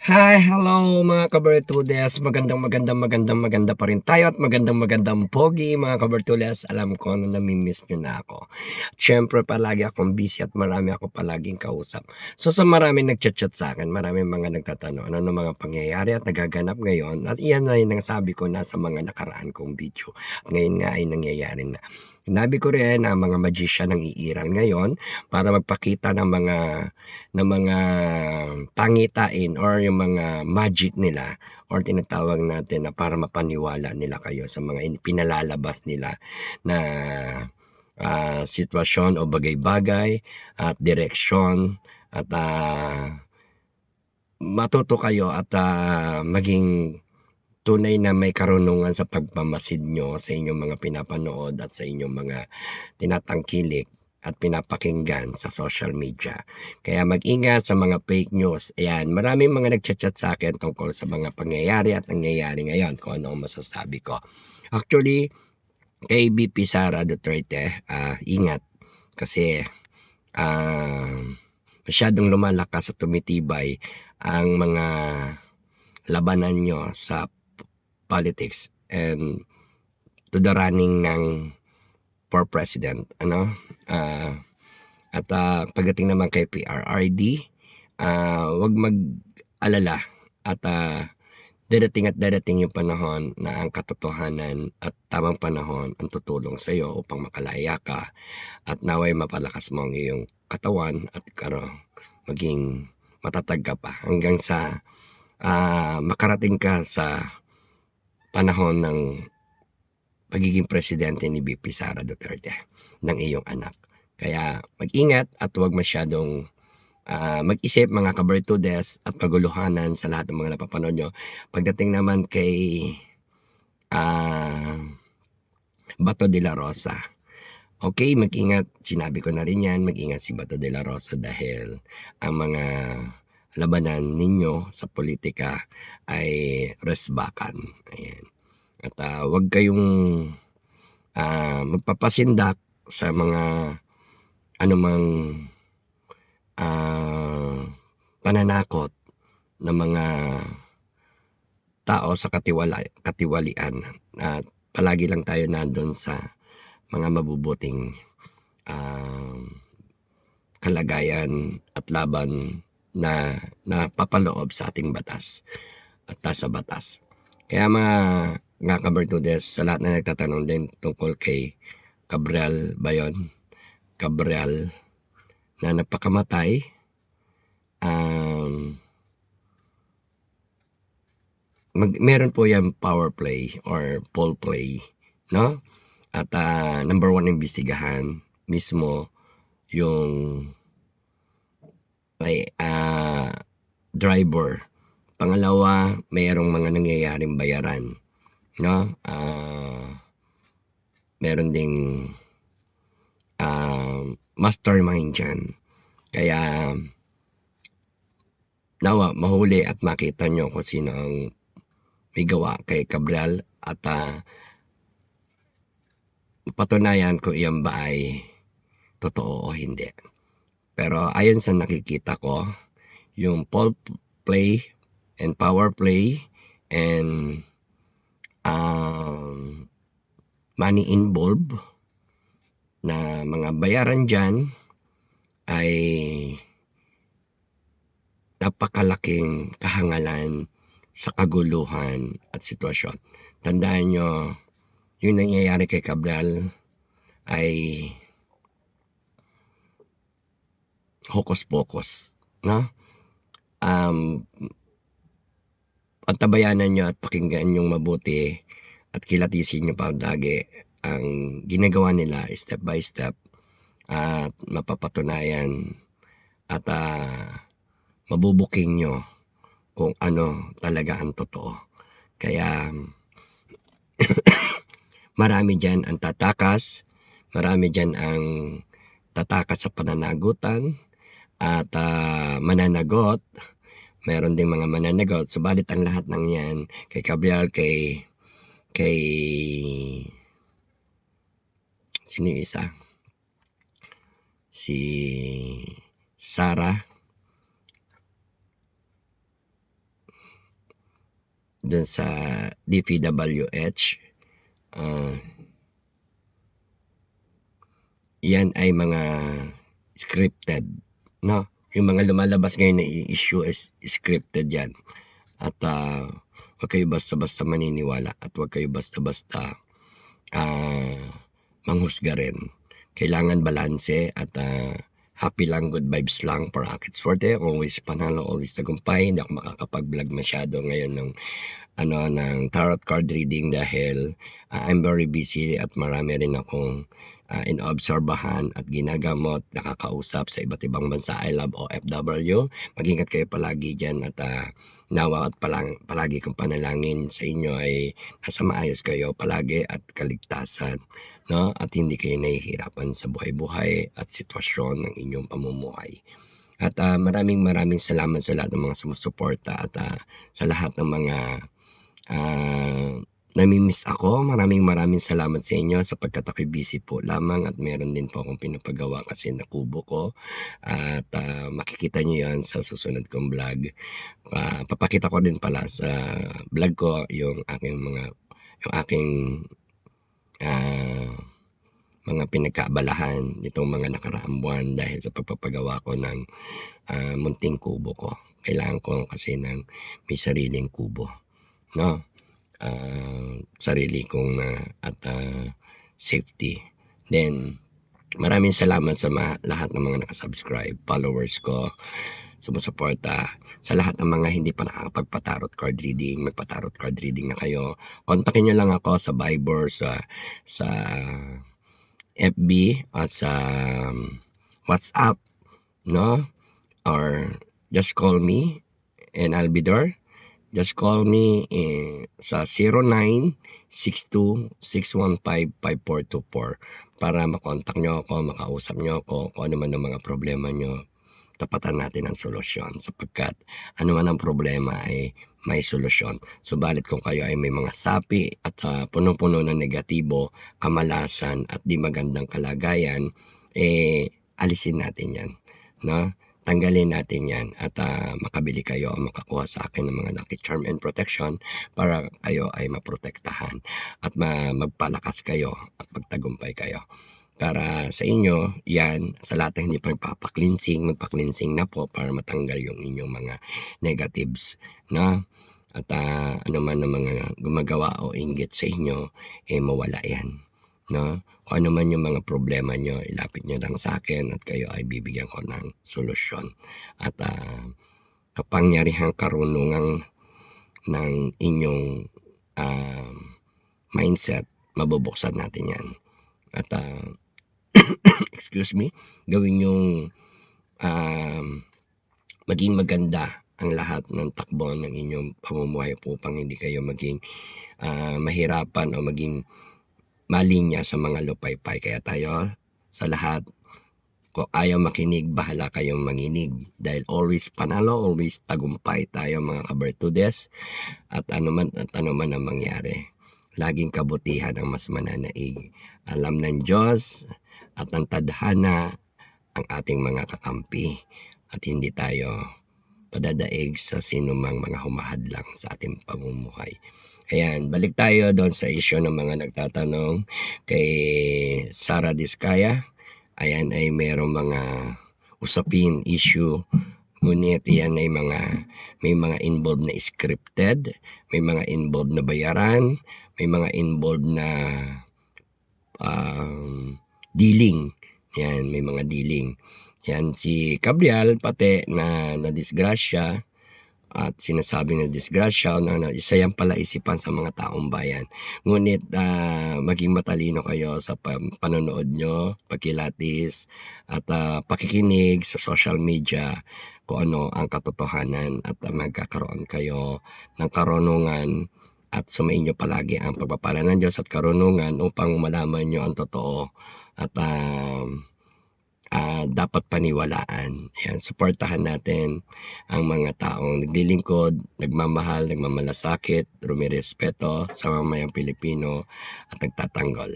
Hi, hello mga kabertudes. Maganda pa rin tayo at magandang pogi mga kabertudes. Alam ko na namimiss nyo na ako. Siyempre palagi akong busy at marami ako palaging kausap. So sa marami nagchat-chat sa akin, marami mga nagtatanong ano mga pangyayari at nagaganap ngayon. At iyan na yung sabi ko na sa mga nakaraan kong video. At ngayon nga ay nangyayari na. Sinabi ko rin ang mga magician ng iiral ngayon para magpakita ng mga pangitain or yung mga magic nila or tinatawag natin na para mapaniwala nila kayo sa mga pinalalabas nila na sitwasyon o bagay-bagay at direksyon at matuto kayo at maging tunay na may karunungan sa pagmamasid nyo sa inyong mga pinapanood at sa inyong mga tinatangkilik at pinapakinggan sa social media. Kaya mag-ingat sa mga fake news. Ayan, maraming mga nagchat-chat sa akin tungkol sa mga pangyayari at nangyayari ngayon kung ano ang masasabi ko. Actually, kay BP Sara Duterte, ingat kasi masyadong lumalakas at tumitibay ang mga labanan nyo sa politics and to the running ng for president, at pagdating naman kay PRRD, wag mag-alala at darating yung panahon na ang katotohanan at tamang panahon ang tutulong sa iyo upang makalaya ka at naway mapalakas mo ang iyong katawan at maging matatag ka pa hanggang sa makarating ka sa panahon ng pagiging presidente ni BP Sara Duterte ng iyong anak. Kaya mag-ingat at huwag masyadong mag-isip mga kabertudes at paguluhanan sa lahat ng mga napapanood nyo. Pagdating naman kay Bato de la Rosa, okay, mag-ingat. Sinabi ko na rin yan, mag-ingat si Bato de la Rosa dahil ang mga labanan ninyo sa politika ay resbakan. Ayan. At huwag kayong magpapasindak sa mga anumang pananakot ng mga tao sa katiwalian. At palagi lang tayo nandun sa mga mabubuting kalagayan at laban na napapaloob sa ating batas at sa batas. Kaya mga kabertudes, sa lahat na nagtatanong din tungkol kay Cabral ba yun? Cabral na napakamatay, meron po yan power play or poll play, no? At number 1 imbestigahan mismo yung may driver. Pangalawa, mayroong mga nangyayaring bayaran, no? Meron ding mastermind dyan. Kaya nawa mahuli at makita nyo kung sino ang may gawa kay Cabral at patunayan kung iyan ba ay totoo o hindi. Pero ayon sa nakikita ko, yung poll play and power play and money involved na mga bayaran dyan ay napakalaking kahangalan sa kaguluhan at sitwasyon. Tandaan nyo, yung nangyayari kay Cabral ay hocus-pocus, no? Antabayanan nyo at pakinggan nyong mabuti at kilatisin nyo pa lagi ang ginagawa nila step by step at mapapatunayan at mabubuking nyo kung ano talaga ang totoo. Kaya marami dyan ang tatakas, marami dyan ang tatakas sa pananagutan at mananagot. Meron ding mga mananagot. Subalit ang lahat ng yan kay Cabral, kay sino isa? Si Sara dun sa DPWH. Yan ay mga scripted, no? Yung mga lumalabas ngayon na i-issue is scripted yan. At huwag kayo basta-basta maniniwala at huwag kayo basta-basta manghusga rin. Kailangan balanse at happy lang, good vibes lang, for Akit Swerte. Always panalo, always tagumpay. Hindi ako makakapag-vlog masyado ngayon ng tarot card reading dahil I'm very busy at marami rin akong inobserbahan at ginagamot, nakakausap sa iba't ibang bansa. I love OFW. Mag-ingat kayo palagi dyan at nawa at palagi kong panalangin sa inyo ay nasa maayos kayo palagi at kaligtasan, no? At hindi kayo nahihirapan sa buhay-buhay at sitwasyon ng inyong pamumuhay. At maraming salamat sa lahat ng mga sumusuporta at sa lahat ng mga namimiss ako. Maraming salamat sa inyo sapagkat ako'y busy po lamang at meron din po akong pinapagawa kasi na kubo ko at makikita nyo yan sa susunod kong vlog. Papakita ko din pala sa vlog ko yung aking mga pinagkaabalahan nitong mga nakaraang buwan dahil sa pagpapagawa ko ng munting kubo ko. Kailangan ko kasi ng may sariling kubo, no? Sarili kong at safety. Then maraming salamat sa lahat ng mga nakasubscribe, followers ko, sumusuporta. Sa lahat ng mga hindi pa nakakapagpa-tarot card reading, magpa-tarot card reading na kayo. Kontakin nyo lang ako sa Viber, sa FB at sa WhatsApp, no? Or just call me and I'll be there. Just call me sa 0962-615-5424 para makontak nyo ako, makausap nyo ako kung ano man ang mga problema nyo. Tapatan natin ang solusyon sapagkat ano man ang problema ay may solusyon. Subalit kung kayo ay may mga sapi at puno-puno ng negatibo, kamalasan at di magandang kalagayan, alisin natin yan, no? Tanggalin natin yan at makabili kayo o makakuha sa akin ng mga Lucky Charm and Protection para kayo ay maprotektahan at magpalakas kayo at magtagumpay kayo. Para sa inyo, yan, sa lahat ng hindi pa magpa-cleansing na po para matanggal yung inyong mga negatives, no? At ano man ang mga gumagawa o inggit sa inyo, mawala yan, no? Kung ano man yung mga problema nyo, ilapit nyo lang sa akin at kayo ay bibigyan ko ng solusyon. At kapangyarihang karunungan ng inyong mindset, mabubuksan natin yan. At excuse me, gawin yung maging maganda ang lahat ng takbo ng inyong pamumuhay upang hindi kayo maging mahirapan o maging malinya sa mga lupaypay. Kaya tayo sa lahat, kung ayaw makinig, bahala kayong manginig. Dahil always panalo, always tagumpay tayo mga kabertudes. At ano man ang mangyari, laging kabutihan ang mas mananaig. Alam ng Diyos at ng tadhana ang ating mga kakampi. At hindi tayo padadaig sa sinumang mga humahadlang sa ating pamumuhay. Ayan, balik tayo doon sa issue ng mga nagtatanong kay Sara Diskaya. Ayan ay mayroong mga usapin, issue. Ngunit yan ay may mga involved na scripted, may mga involved na bayaran, may mga involved na dealing. Yan, may mga dealing. Yan, si Gabriel pati na disgrasya at sinasabi na disgrasya na isa yan pala isipan sa mga taong bayan. Ngunit maging matalino kayo sa panonood nyo, pagkilatis at pakikinig sa social media kung ano ang katotohanan at magkakaroon kayo ng karunungan at sumain nyo palagi ang pagpapala ng Diyos at karunungan upang malaman nyo ang totoo at dapat paniwalaan. Yan, suportahan natin ang mga taong naglilingkod, nagmamahal, nagmamalasakit, rumirespeto sa mamayang Pilipino at nagtatanggol.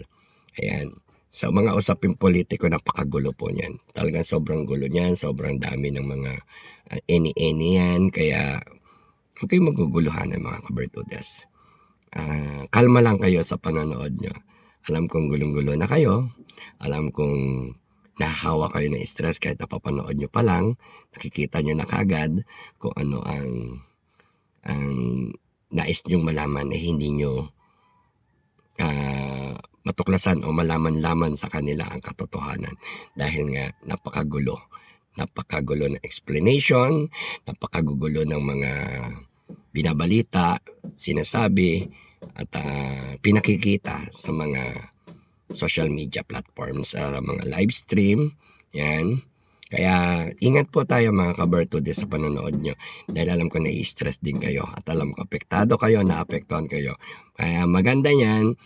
Ayan. Sa mga usaping politiko, napakagulo po niyan. Talagang sobrang gulo niyan, sobrang dami ng mga any yan. Kaya Huwag kayong maguguluhan mga kabertudes. Kalma lang kayo sa panonood nyo. Alam kong gulong-gulo na kayo. Alam kong nahahawa kayo ng stress kahit napapanood nyo pa lang. Nakikita nyo na kagad kung ano ang nais nyong malaman na hindi nyo matuklasan o malaman-laman sa kanila ang katotohanan. Dahil nga napakagulo ng explanation, napakagulo ng mga binabalita, sinasabi, at pinakikita sa mga social media platforms, mga live stream, yan. Kaya ingat po tayo mga kabertudes sa panonood nyo, dahil alam ko na-i-stress din kayo at alam ko apektado kayo, naapektuhan kayo. Kaya maganda yan,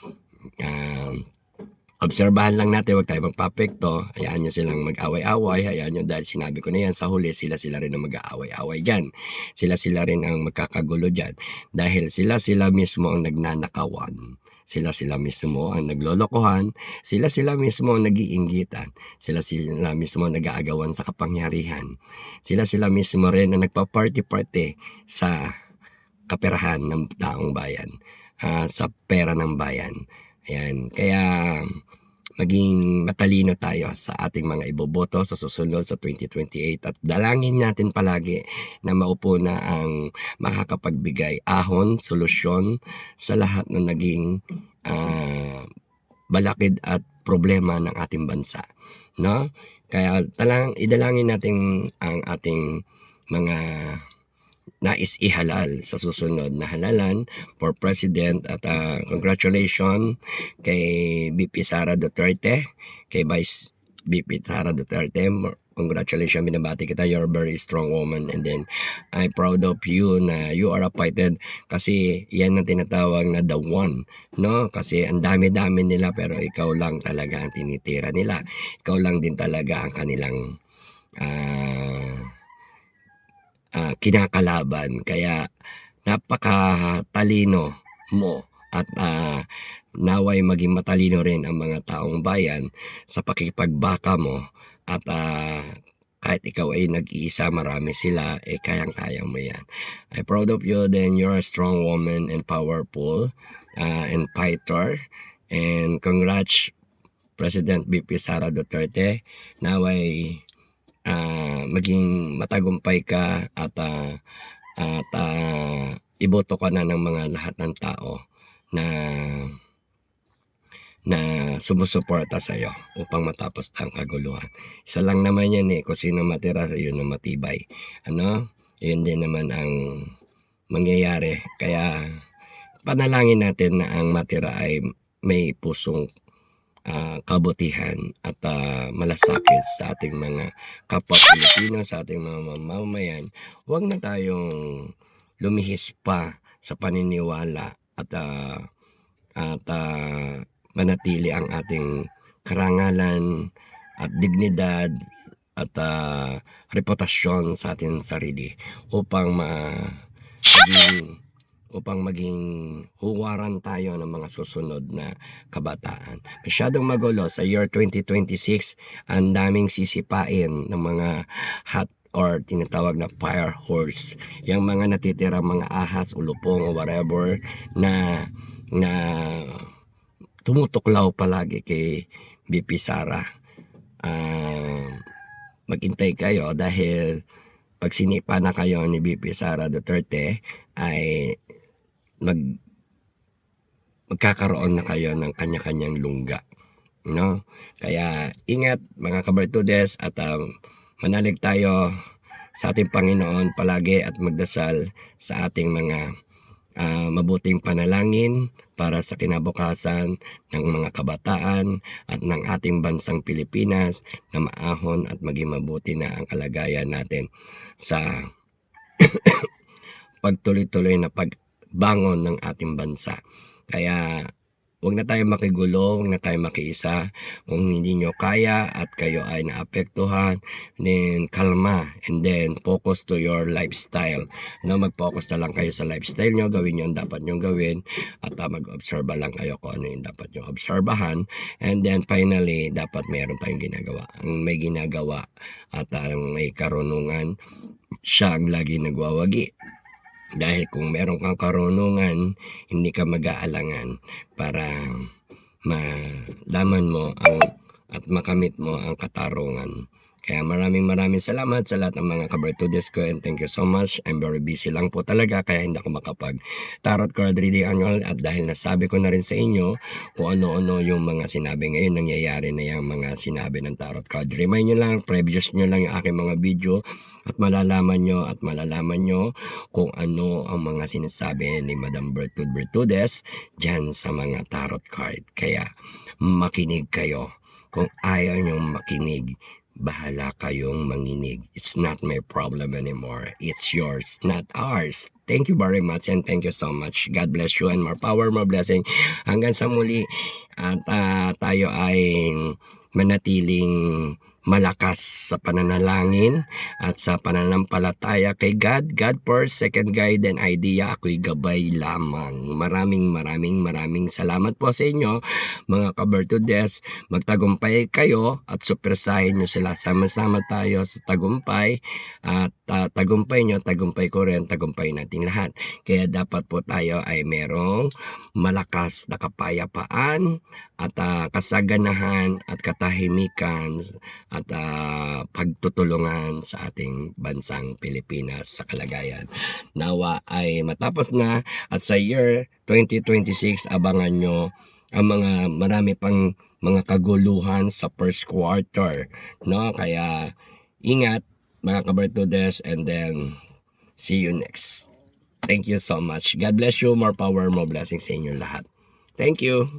obserbahan lang natin, huwag tayo magpapekto. Hayaan nyo silang mag-away-away, hayaan nyo, dahil sinabi ko na yan, sa huli sila rin ang mag-aaway-away dyan. Sila rin ang magkakagulo dyan, dahil sila mismo ang nagnanakawan. Sila mismo ang naglolokohan, sila mismo ang nag-iinggitan, sila mismo ang nag-aagawan sa kapangyarihan, sila mismo rin ang nagpa-party-party sa kaperahan ng taong bayan, sa pera ng bayan. Ayan, kaya maging matalino tayo sa ating mga iboboto sa susunod sa 2028 at dalangin natin palagi na maupo na ang makakapagbigay ahon, solusyon sa lahat ng naging balakid at problema ng ating bansa, no? Kaya idalangin natin ang ating mga nais ihalal sa susunod na halalan for President at congratulations kay VP Sara Duterte, kay Vice VP Sara Duterte. Congratulations, binabati kita, you're a very strong woman, and then I'm proud of you na you are appointed, kasi yan ang tinatawag na the one, no? Kasi ang dami-dami nila pero ikaw lang talaga ang tinitira nila, ikaw lang din talaga ang kanilang kinakalaban. Kaya napakatalino mo at naway maging matalino rin ang mga taong bayan sa pakikipagbaka mo, at kahit ikaw ay nag-iisa, marami sila, kayang-kayang mo yan. I'm proud of you, then you're a strong woman and powerful and fighter, and congrats President VP Sara Duterte. Naway maging matagumpay ka at iboto ka na ng mga lahat ng tao na sumusuporta sa iyo upang matapos ang kaguluhan. Isa lang naman yan kung sino matira sa iyo na matibay. Yun din naman ang mangyayari. Kaya panalangin natin na ang matira ay may pusong kabutihan at malasakit sa ating mga kapwa Pilipino, sa ating mga mamamayan. Huwag na tayong lumihis pa sa paniniwala at manatili ang ating karangalan at dignidad at reputasyon sa ating sarili upang maging huwaran tayo ng mga susunod na kabataan. Masyadong magulo sa year 2026, ang daming sisipain ng mga hot or tinatawag na fire horse, yung mga natitira mga ahas, ulupong o whatever na tumutuklaw palagi kay VP Sara. Maghintay kayo, dahil pag sinipa na kayo ni VP Sara Duterte ay magkakaroon na kayo ng kanya-kanyang lungga, no? Kaya ingat mga kabertudes, at manalig tayo sa ating Panginoon palagi at magdasal sa ating mga mabuting panalangin para sa kinabukasan ng mga kabataan at ng ating bansang Pilipinas, na maahon at maging mabuti na ang kalagayan natin sa pagtuloy-tuloy na pagbangon ng ating bansa. Kaya huwag na tayo makigulo, huwag na tayo makiisa. Kung hindi nyo kaya at kayo ay naapektuhan, then kalma, and then focus to your lifestyle. Mag-focus na lang kayo sa lifestyle nyo, gawin nyo ang dapat nyo gawin, at mag-obserba lang kayo kung ano yung dapat nyo obserbahan. And then finally, dapat mayroon tayong ginagawa. Ang may ginagawa at ang may karunungan, siya ang lagi nagwawagi. Dahil kung meron kang karunungan, hindi ka mag-aalangan para malaman mo at makamit mo ang katarungan. Kaya maraming salamat sa lahat ng mga kabartudes ko, and thank you so much. I'm very busy lang po talaga kaya hindi ako makapag tarot card reading annual, at dahil nasabi ko na rin sa inyo kung ano-ano yung mga sinabi ngayon, nangyayari na yung mga sinabi ng tarot card. Remind nyo lang, previous nyo lang yung aking mga video at malalaman nyo kung ano ang mga sinasabi ni Madam Bertudes dyan sa mga tarot card. Kaya makinig kayo. Kung ayaw nyong makinig, bahala kayong manginig. It's not my problem anymore. It's yours, not ours. Thank you very much, and thank you so much. God bless you and more power, more blessing. Hanggang sa muli, at tayo ay manatiling malakas sa pananalangin at sa pananampalataya kay God. God first, second guide and idea. Ako'y gabay lamang. Maraming salamat po sa inyo, mga kabartudes. Magtagumpay kayo at supresahin nyo sila. Sama-sama tayo sa tagumpay, at tagumpay nyo, tagumpay ko rin, tagumpay natin lahat. Kaya dapat po tayo ay merong malakas na kapayapaan at kasaganahan at katahimikan at pagtutulungan sa ating bansang Pilipinas sa kalagayan. Nawa ay matapos na, at sa year 2026 abangan nyo ang mga marami pang mga kaguluhan sa first quarter, no? Kaya ingat mga kabartudes, and then see you next. Thank you so much. God bless you. More power, more blessings sa inyo lahat. Thank you.